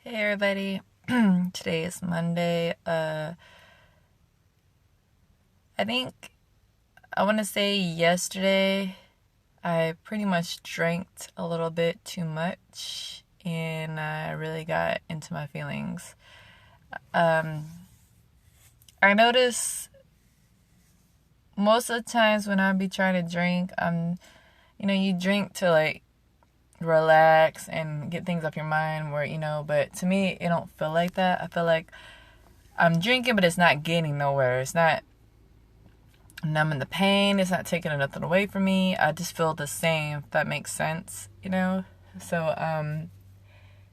Hey everybody. Today is Monday. I think I want to say yesterday I pretty much drank a little bit too much and I really got into my feelings. Um I notice most of the times when I be trying to drink, you drink to like relax and get things off your mind but to me it don't feel like that. I feel like I'm drinking, but it's not getting nowhere. It's not numbing the pain. It's not taking nothing away from me. I just feel the same, if that makes sense. So,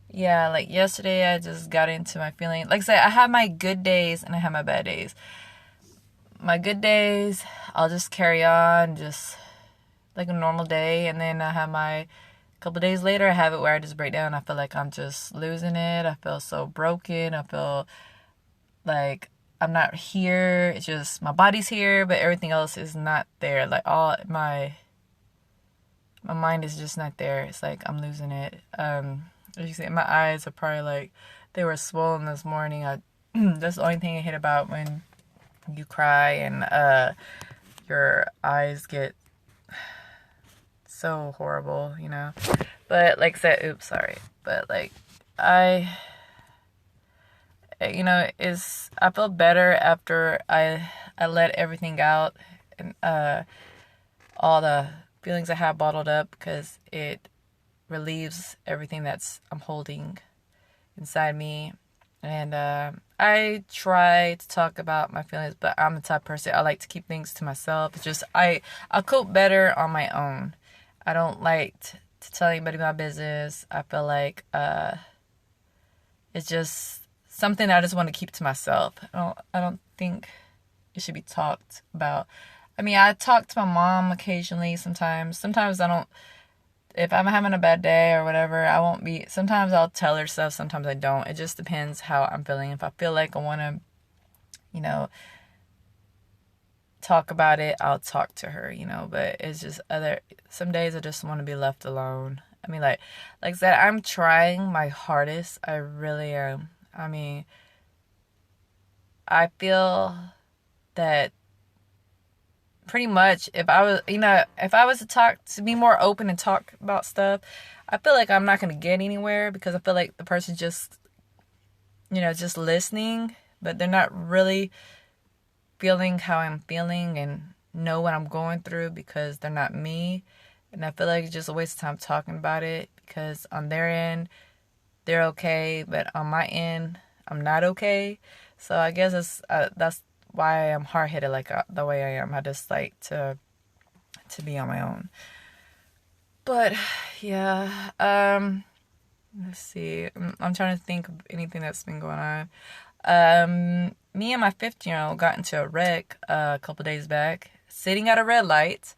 yeah, like yesterday I just got into my feeling. Like I said, I have my good days and I have my bad days. My good days, I'll just carry on, just like a normal day. And then I have my couple days later, I have it where I just break down. I feel like I'm just losing it. I feel so broken. I feel like I'm not here. It's just my body's here, but everything else is not there. Like all my mind is just not there. It's like I'm losing it. As you see, my eyes are probably like they were swollen this morning. That's the only thing I hate about when you cry and your eyes get so horrible. But like I said, oops, sorry. But like I is I feel better after I let everything out and all the feelings I have bottled up because it relieves everything I'm holding inside me. And I try to talk about my feelings, but I'm the type of person I like to keep things to myself. It's just I cope better on my own. I don't like to tell anybody my business. I feel like it's just something I just want to keep to myself. I don't think it should be talked about. I mean, I talk to my mom occasionally sometimes. Sometimes I don't. If I'm having a bad day or whatever, I won't be. Sometimes I'll tell her stuff, sometimes I don't. It just depends how I'm feeling. If I feel like I want to, talk about it, I'll talk to her. But it's just some days I just want to be left alone. I mean, like I said, I'm trying my hardest. I really am. I mean, I feel that pretty much if I was to be more open and talk about stuff, I feel like I'm not going to get anywhere because I feel like the person's just, just listening, but they're not really feeling how I'm feeling and know what I'm going through because they're not me. And I feel like it's just a waste of time talking about it because on their end, they're okay, but on my end, I'm not okay. So I guess that's why I'm hard-headed like the way I am. I just like to be on my own. But yeah, let's see. I'm trying to think of anything that's been going on. Me and my 15-year-old got into a wreck a couple days back, sitting at a red light.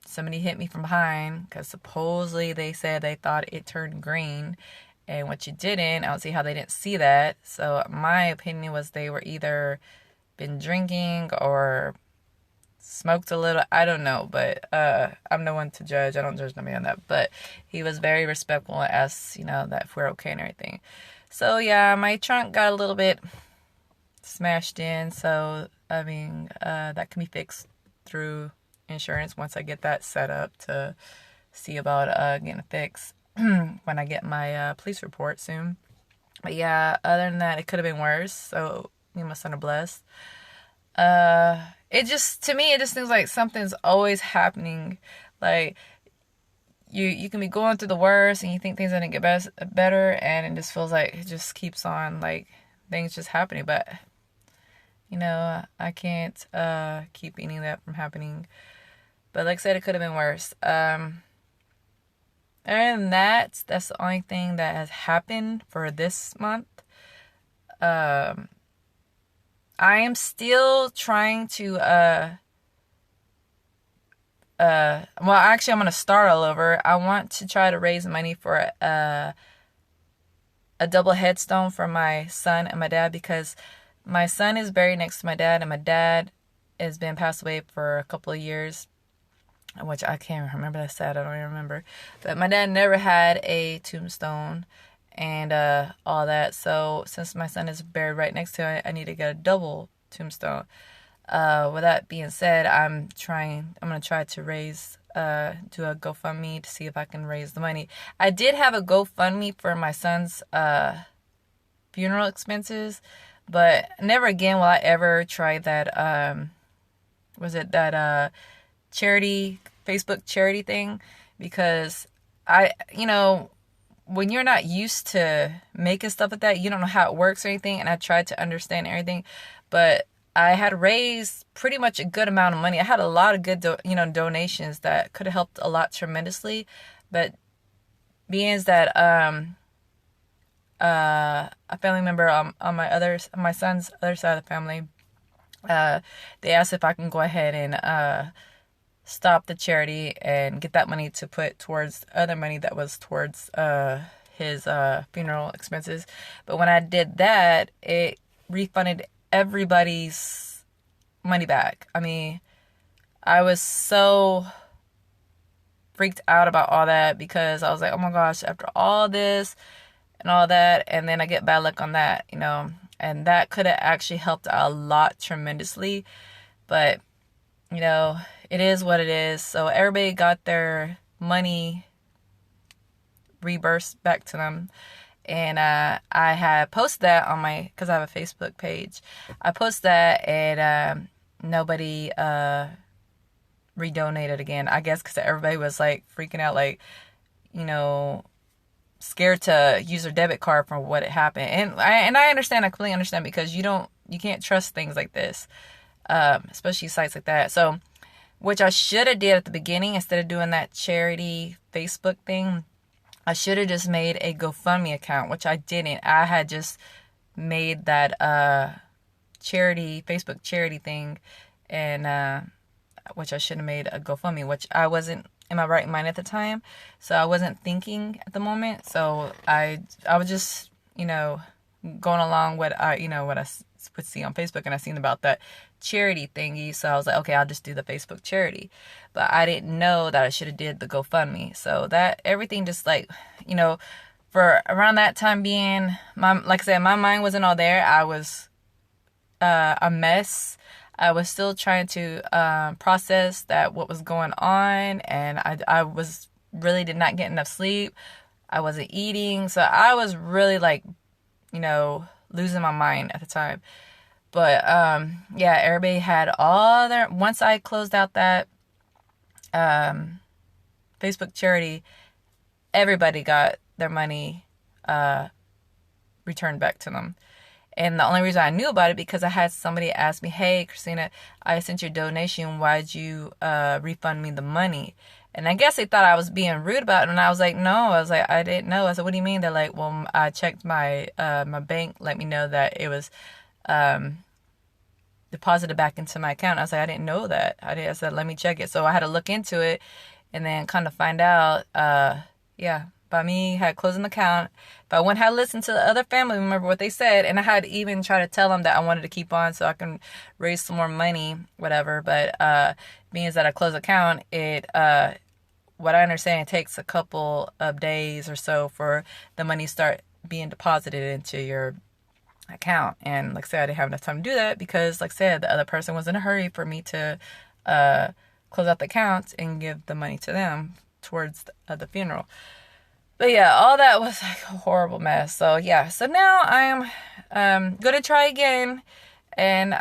Somebody hit me from behind because supposedly they said they thought it turned green. And what you didn't, I don't see how they didn't see that. So my opinion was they were either been drinking or smoked a little. I don't know, but I'm no one to judge. I don't judge nobody on that. But he was very respectful and asked, that if we're okay and everything. So yeah, my trunk got a little bit smashed in. So I mean, that can be fixed through insurance once I get that set up to see about getting it fixed. When I get my police report soon. But yeah, other than that, it could have been worse. So me and my son are blessed. To me, it just seems like something's always happening. Like you can be going through the worst and you think things are gonna get better, and it just feels like it just keeps on like things just happening. But I can't keep any of that from happening. But like I said, it could have been worse. Other than that, that's the only thing that has happened for this month. I am still trying to, well, actually, I'm going to start all over. I want to try to raise money for a double headstone for my son and my dad because my son is buried next to my dad and my dad has been passed away for a couple of years. Which I can't remember. That's sad. I don't even remember. But my dad never had a tombstone. And and all that. So since my son is buried right next to it, I need to get a double tombstone. With that being said, I'm gonna try to do a GoFundMe to see if I can raise the money. I did have a GoFundMe for my son's funeral expenses, but never again will I ever try that was it that charity, Facebook charity thing, because when you're not used to making stuff like that, you don't know how it works or anything, and I tried to understand everything, but I had raised pretty much a good amount of money. I had a lot of good donations that could have helped a lot tremendously, but being that a family member on my son's other side of the family, they asked if I can go ahead and stop the charity and get that money to put towards other money that was towards his funeral expenses. But when I did that, it refunded everybody's money back. I mean, I was so freaked out about all that, because I was like, oh my gosh, after all this and all that, and then I get bad luck on that, and that could have actually helped a lot tremendously. But it is what it is. So everybody got their money reimbursed back to them. And I had posted that on because I have a Facebook page. I posted that, and nobody redonated again. I guess because everybody was like freaking out, like, scared to use their debit card from what had happened. And I understand, I completely understand, because you can't trust things like this, especially sites like that. So, which I should have did at the beginning, instead of doing that charity Facebook thing, I should have just made a GoFundMe account, which I didn't. I had just made that Facebook charity thing, and which I should have made a GoFundMe, which I wasn't in my right mind at the time, so I wasn't thinking at the moment. So I was just going along what I would see on Facebook, and I seen about that charity thingy, so I was like, okay, I'll just do the Facebook charity. But I didn't know that I should have did the GoFundMe. So that everything just for around that time being, like I said, my mind wasn't all there. I was a mess. I was still trying to process what was going on, and I was really did not get enough sleep. I wasn't eating, so I was really losing my mind at the time. But yeah, everybody had all their, once I closed out that Facebook charity, everybody got their money returned back to them. And the only reason I knew about it, because I had somebody ask me, hey, Christina, I sent your donation. Why'd you refund me the money? And I guess they thought I was being rude about it. And I was like, no. I was like, I didn't know. I said, what do you mean? They're like, well, I checked my bank, let me know that it was deposited back into my account. I was like, I didn't know that. I said, let me check it. So I had to look into it, and then kind of find out, by me had closed an account. But I went and had listened to the other family member what they said, and I had even tried to tell them that I wanted to keep on so I can raise some more money, whatever. But being that I closed account, it what I understand, it takes a couple of days or so for the money start being deposited into your account. And like I said, I didn't have enough time to do that, because like I said, the other person was in a hurry for me to close out the account and give the money to them towards the funeral. But yeah, all that was like a horrible mess. So yeah, so now I'm gonna try again and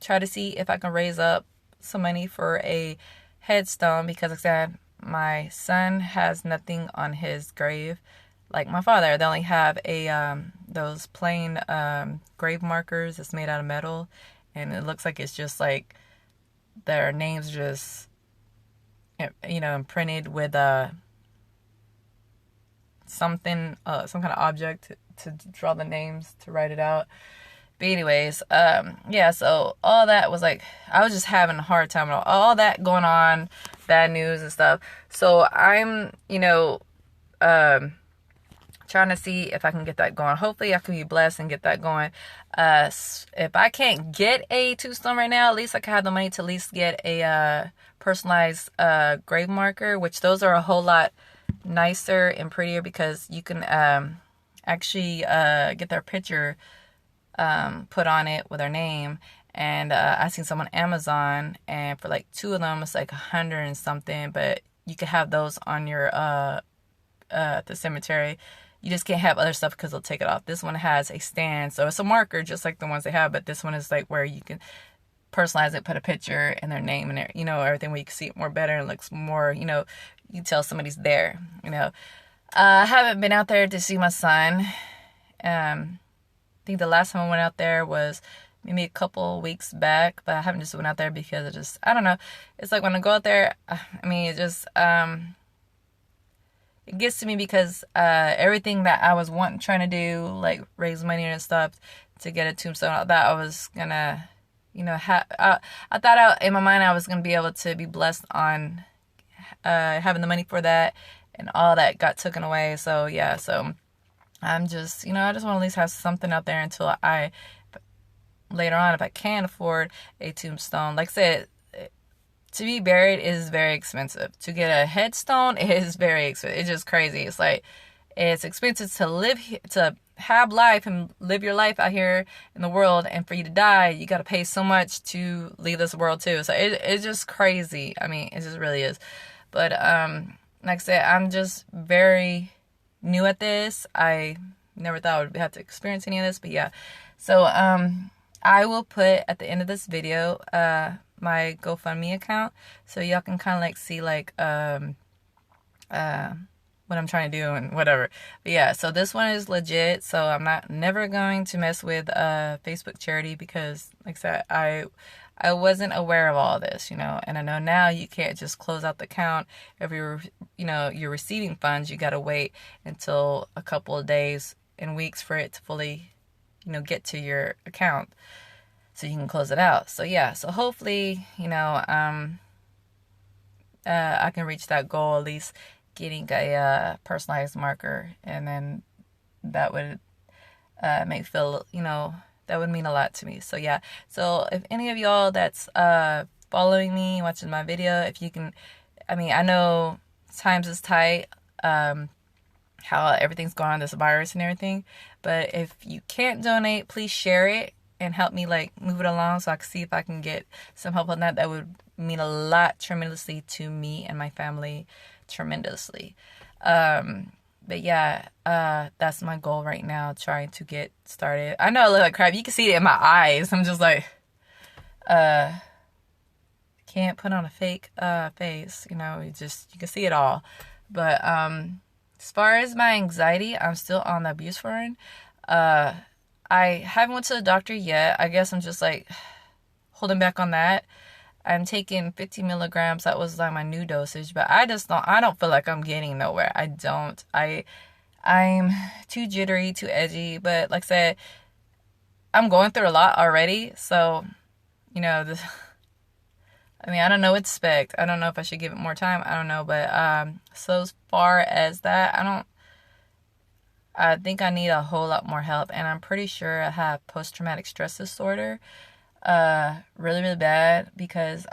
try to see if I can raise up some money for a headstone, because like I said, my son has nothing on his grave like my father. They only have those plain grave markers that's made out of metal, and it looks like it's just like their names just imprinted with something, some kind of object to draw the names, to write it out. But anyways, so all that was like, I was just having a hard time with all that going on, bad news and stuff. So I'm, trying to see if I can get that going. Hopefully I can be blessed and get that going. If I can't get a tombstone right now, at least I can have the money to at least get a personalized grave marker, which those are a whole lot nicer and prettier, because you can actually get their picture put on it with their name. And I seen some on Amazon, and for like 2 of them, it's like 100 and something. But you could have those on your at the cemetery. You just can't have other stuff because they'll take it off. This one has a stand, so it's a marker just like the ones they have. But this one is like where you can personalize it, put a picture and their name and their, everything, where you can see it more better and it looks more, you can tell somebody's there. I haven't been out there to see my son. I think the last time I went out there was maybe a couple weeks back, but I haven't just went out there because I don't know. It's like when I go out there, it just, it gets to me because everything that I was trying to do, like raise money and stuff to get a tombstone, that I was gonna, I thought in my mind I was gonna be able to be blessed on having the money for that, and all that got taken away. So yeah, so I'm just, I just want to at least have something out there until later on, if I can afford a tombstone. Like I said, to be buried is very expensive. To get a headstone is very expensive. It's just crazy. It's like, it's expensive to live, to have life and live your life out here in the world, and for you to die, you got to pay so much to leave this world too. So it's just crazy. It just really is. But like I said, I'm just very new at this. I never thought I would have to experience any of this, but yeah. So I will put at the end of this video my GoFundMe account, so y'all can kind of like see like what I'm trying to do and whatever. But yeah, so this one is legit. So I'm never going to mess with Facebook charity, because like I said, I wasn't aware of all this, and I know now you can't just close out the account if you're receiving funds. You got to wait until a couple of days and weeks for it to fully, get to your account so you can close it out. So yeah, so hopefully, I can reach that goal, at least getting a personalized marker, and then that would make feel, that would mean a lot to me. So yeah, so if any of y'all that's following me, watching my video, if you can, I know times is tight, how everything's going on, this virus and everything, but if you can't donate, please share it and help me like move it along so I can see if I can get some help on that. That would mean a lot tremendously to me and my family, tremendously. But yeah, that's my goal right now, trying to get started. I know I look like crap. You can see it in my eyes. I'm just like, can't put on a fake face, you can see it all. But as far as my anxiety, I'm still on the buspirone. I haven't went to the doctor yet. I guess I'm just like holding back on that. I'm taking 50 milligrams. That was like my new dosage, but I don't feel like I'm getting nowhere. I'm too jittery, too edgy, but like I said, I'm going through a lot already. So, I don't know what to expect. I don't know if I should give it more time. I don't know, but so as far as that, I think I need a whole lot more help, and I'm pretty sure I have post-traumatic stress disorder, really, really bad, because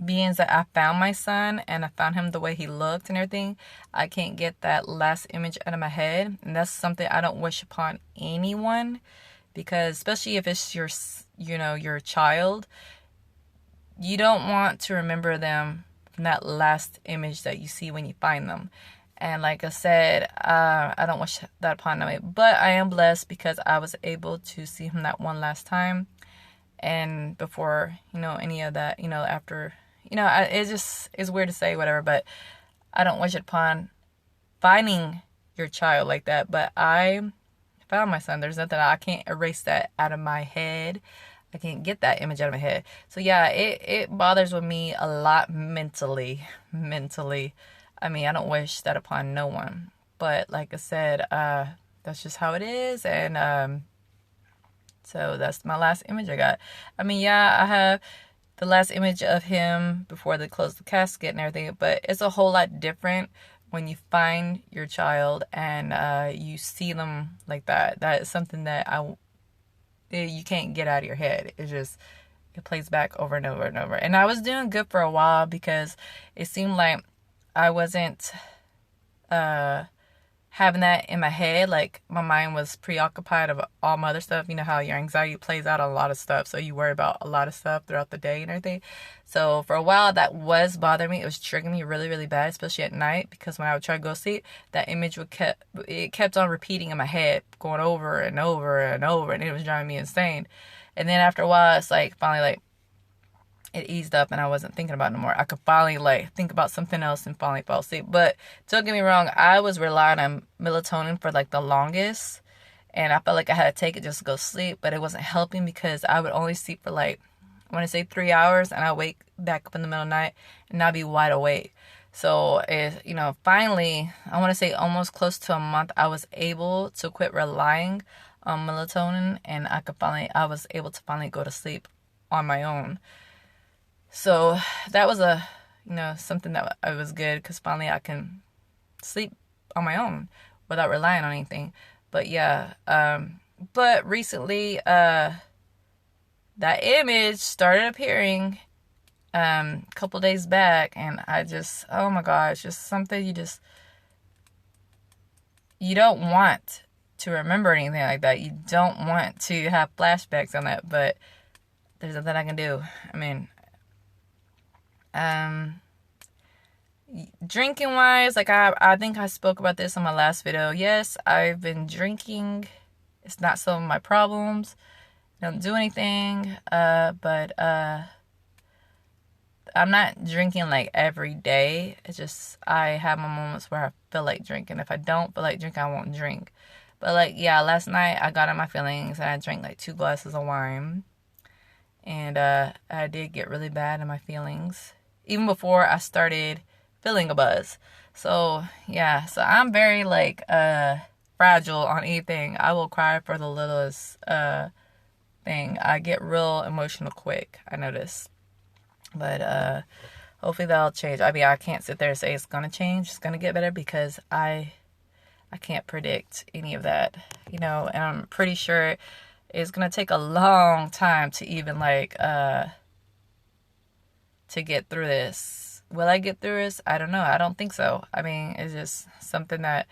being that I found my son and I found him the way he looked and everything, I can't get that last image out of my head, and that's something I don't wish upon anyone, because especially if it's your child, you don't want to remember them from that last image that you see when you find them. And like I said, I don't wish that upon them. But I am blessed because I was able to see him that one last time. And before, any of that, after, it's weird to say whatever, but I don't wish it upon finding your child like that. But I found my son. There's nothing, I can't erase that out of my head. I can't get that image out of my head. So yeah, it bothers with me a lot mentally. I don't wish that upon no one. But like I said, that's just how it is. And so that's my last image I got. Yeah, I have the last image of him before they close the casket and everything. But it's a whole lot different when you find your child and you see them like that. That is something that you can't get out of your head. It plays back over and over and over. And I was doing good for a while because it seemed like I wasn't having that in my head, like my mind was preoccupied of all my other stuff. You know how your anxiety plays out on a lot of stuff, so you worry about a lot of stuff throughout the day and everything. So for a while that was bothering me. It was triggering me really, really bad, especially at night, because when I would try to go to sleep, that image kept on repeating in my head, going over and over and over, and it was driving me insane. And then after a while, it's like finally like it eased up and I wasn't thinking about it no more. I could finally like think about something else and finally fall asleep. But don't get me wrong, I was relying on melatonin for like the longest, and I felt like I had to take it just to go to sleep, but it wasn't helping because I would only sleep for like, I want to say 3 hours, and I wake back up in the middle of the night and I'd be wide awake. So finally, I want to say almost close to a month, I was able to quit relying on melatonin, and I was able to finally go to sleep on my own. So that was something that I was good, because finally I can sleep on my own without relying on anything. But yeah, but recently, that image started appearing, a couple days back, and I just, oh my gosh, just something you don't want to remember anything like that. You don't want to have flashbacks on that, but there's nothing I can do. I mean, drinking wise, like I think I spoke about this on my last video. Yes, I've been drinking. It's not some of my problems. I don't do anything. But I'm not drinking like every day. It's just I have my moments where I feel like drinking. If I don't feel like drinking, I won't drink. But like, yeah, last night I got in my feelings and I drank like 2 glasses of wine. And I did get really bad in my feelings, even before I started feeling a buzz. So yeah, so I'm very like fragile on anything. I will cry for the littlest thing. I get real emotional quick, I notice. But hopefully that'll change. I mean, I can't sit there and say it's gonna change, it's gonna get better, because I can't predict any of that, and I'm pretty sure it's gonna take a long time to even like to get through this. Will I get through this? I don't know. I don't think so. I mean, it's just something that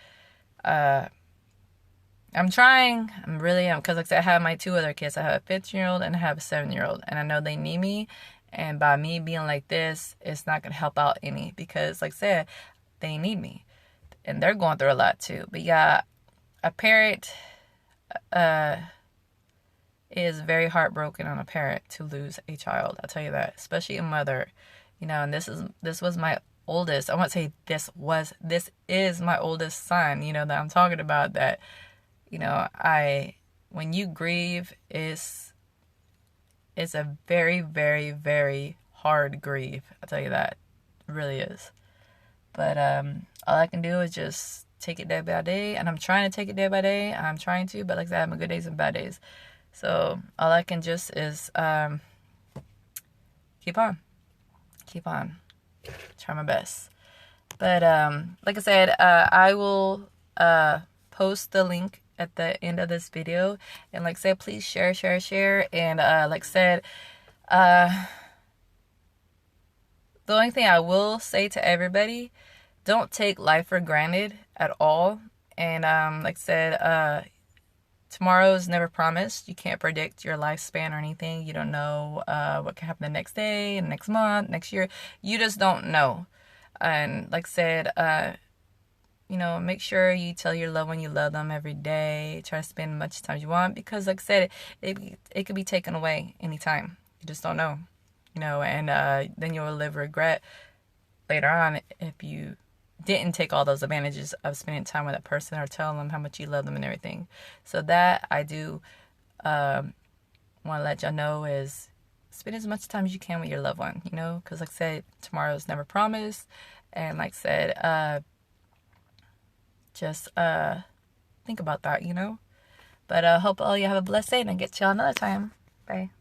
I'm trying. I'm really because like I said, I have my 2 other kids. I have a 15-year-old and I have a 7-year-old, and I know they need me. And by me being like this, it's not gonna help out any, because like I said, they need me, and they're going through a lot too. But yeah, a parent is very heartbroken on a parent to lose a child. I'll tell you that, especially a mother, and this was my oldest. I won't say this is my oldest son, that I'm talking about. That, when you grieve, it's a very, very, very hard grief. I'll tell you that. It really is. But all I can do is just take it day by day, and I'm trying to take it day by day. I'm trying to, but like I said, I have my good days and bad days. So all I can just is keep on, try my best. But like I said, I will post the link at the end of this video, and like I said, please share, and like I said, the only thing I will say to everybody, don't take life for granted at all. And like I said, tomorrow is never promised. You can't predict your lifespan or anything. You don't know what can happen the next day, next month, next year. You just don't know. And like I said, make sure you tell your loved one you love them every day. Try to spend as much time as you want, because like I said, it could be taken away anytime. You just don't know. And then you'll live regret later on if you didn't take all those advantages of spending time with that person, or telling them how much you love them and everything. So that I do want to let y'all know is spend as much time as you can with your loved one, because like I said, tomorrow is never promised. And like I said, just think about that, But I hope all you have a blessed day, and I'll get y'all another time. Bye.